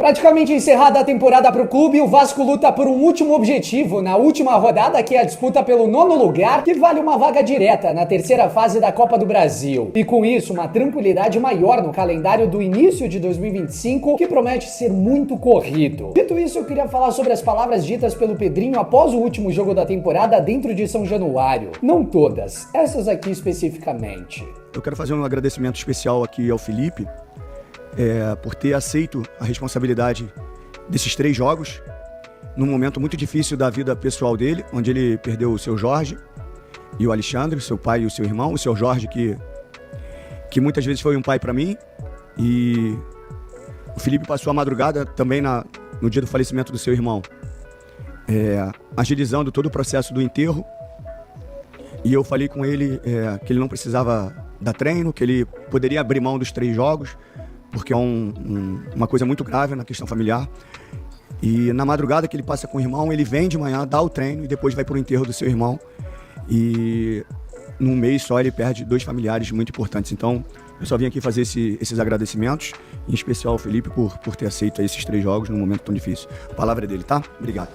Praticamente encerrada a temporada para o clube, o Vasco luta por um último objetivo na última rodada, que é a disputa pelo 9º lugar, que vale uma vaga direta na terceira fase da Copa do Brasil. E com isso, uma tranquilidade maior no calendário do início de 2025, que promete ser muito corrido. Dito isso, eu queria falar sobre as palavras ditas pelo Pedrinho após o último jogo da temporada dentro de São Januário. Não todas, essas aqui especificamente. Eu quero fazer um agradecimento especial aqui ao Felipe, por ter aceito a responsabilidade desses 3 jogos, num momento muito difícil da vida pessoal dele, onde ele perdeu o seu Jorge e o Alexandre, o seu pai e o seu irmão, o seu Jorge que muitas vezes foi um pai para mim, e o Felipe passou a madrugada também no dia do falecimento do seu irmão, agilizando todo o processo do enterro, e eu falei com ele que ele não precisava dar treino, que ele poderia abrir mão dos 3 jogos, porque é uma coisa muito grave na questão familiar. E na madrugada que ele passa com o irmão, ele vem de manhã, dá o treino e depois vai para o enterro do seu irmão. E num mês só ele perde 2 familiares muito importantes. Então eu só vim aqui fazer esses agradecimentos, em especial ao Felipe por ter aceito esses 3 jogos num momento tão difícil. A palavra é dele, tá? Obrigado.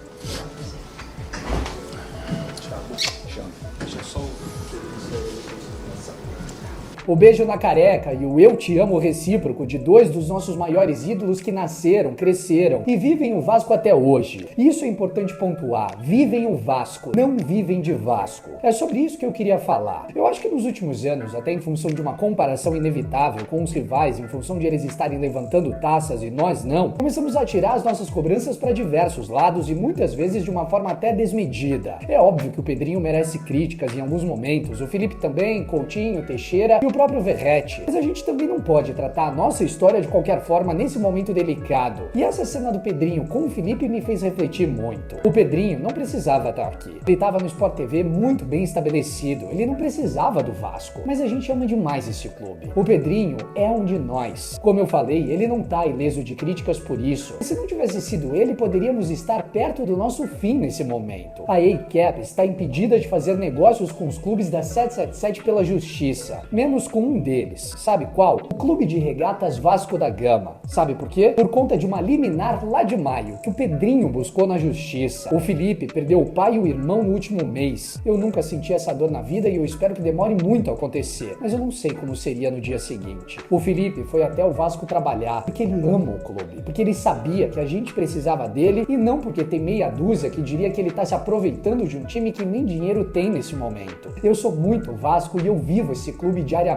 O beijo na careca e o eu te amo recíproco de 2 dos nossos maiores ídolos que nasceram, cresceram e vivem o Vasco até hoje. Isso é importante pontuar. Vivem o Vasco, não vivem de Vasco. É sobre isso que eu queria falar. Eu acho que nos últimos anos, até em função de uma comparação inevitável com os rivais, em função de eles estarem levantando taças e nós não, começamos a tirar as nossas cobranças para diversos lados e muitas vezes de uma forma até desmedida. É óbvio que o Pedrinho merece críticas em alguns momentos, o Felipe também, Coutinho, Teixeira e o próprio Verratti. Mas a gente também não pode tratar a nossa história de qualquer forma nesse momento delicado. E essa cena do Pedrinho com o Felipe me fez refletir muito. O Pedrinho não precisava estar aqui. Ele estava no Sport TV muito bem estabelecido. Ele não precisava do Vasco. Mas a gente ama demais esse clube. O Pedrinho é um de nós. Como eu falei, ele não tá ileso de críticas por isso. E se não tivesse sido ele, poderíamos estar perto do nosso fim nesse momento. A ACAP está impedida de fazer negócios com os clubes da 777 pela justiça. Menos com um deles. Sabe qual? O Clube de Regatas Vasco da Gama. Sabe por quê? Por conta de uma liminar lá de maio, que o Pedrinho buscou na justiça. O Felipe perdeu o pai e o irmão no último mês. Eu nunca senti essa dor na vida e eu espero que demore muito a acontecer. Mas eu não sei como seria no dia seguinte. O Felipe foi até o Vasco trabalhar, porque ele ama o clube. Porque ele sabia que a gente precisava dele e não porque tem meia dúzia que diria que ele tá se aproveitando de um time que nem dinheiro tem nesse momento. Eu sou muito Vasco e eu vivo esse clube diariamente.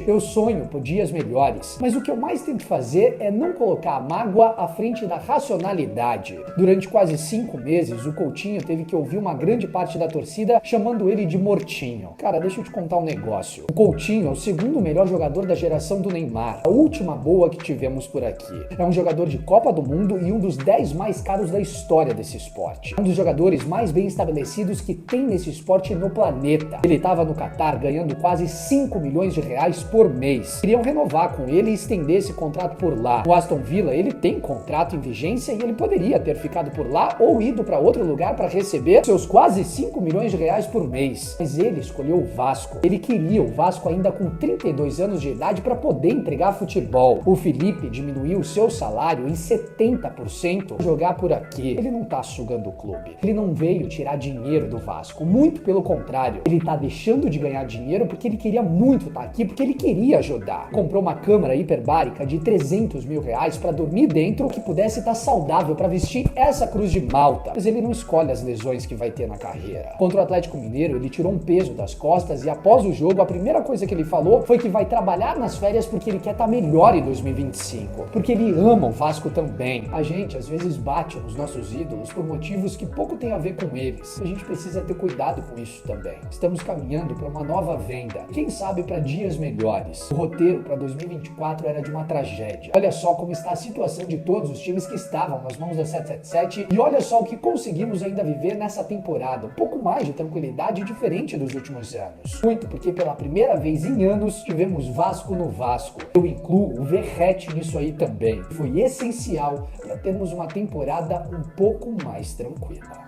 Eu sonho por dias melhores, mas o que eu mais tento fazer é não colocar a mágoa à frente da racionalidade. Durante quase 5 meses, o Coutinho teve que ouvir uma grande parte da torcida chamando ele de mortinho. Cara, deixa eu te contar um negócio. O Coutinho é o 2º melhor jogador da geração do Neymar, a última boa que tivemos por aqui. É um jogador de Copa do Mundo e um dos 10 mais caros da história desse esporte. Um dos jogadores mais bem estabelecidos que tem nesse esporte no planeta. Ele estava no Catar ganhando quase 5 milhões de reais por mês. Queriam renovar com ele e estender esse contrato por lá. O Aston Villa, ele tem contrato em vigência e ele poderia ter ficado por lá ou ido para outro lugar para receber seus quase 5 milhões de reais por mês. Mas ele escolheu o Vasco. Ele queria o Vasco ainda com 32 anos de idade para poder entregar futebol. O Felipe diminuiu o seu salário em 70% para jogar por aqui. Ele não tá sugando o clube. Ele não veio tirar dinheiro do Vasco. Muito pelo contrário. Ele tá deixando de ganhar dinheiro porque ele queria muito estar aqui, porque ele queria ajudar. Comprou uma câmara hiperbárica de 300 mil reais para dormir dentro que pudesse estar saudável para vestir essa cruz de Malta. Mas ele não escolhe as lesões que vai ter na carreira. Contra o Atlético Mineiro, ele tirou um peso das costas e após o jogo, a primeira coisa que ele falou foi que vai trabalhar nas férias porque ele quer estar melhor em 2025. Porque ele ama o Vasco também. A gente, às vezes, bate nos nossos ídolos por motivos que pouco tem a ver com eles. A gente precisa ter cuidado com isso também. Estamos caminhando para uma nova venda. Quem sabe para dias melhores. O roteiro para 2024 era de uma tragédia. Olha só como está a situação de todos os times que estavam nas mãos da 777 e olha só o que conseguimos ainda viver nessa temporada. Um pouco mais de tranquilidade diferente dos últimos anos. Muito porque pela primeira vez em anos tivemos Vasco no Vasco. Eu incluo o Verratti nisso aí também. Foi essencial para termos uma temporada um pouco mais tranquila.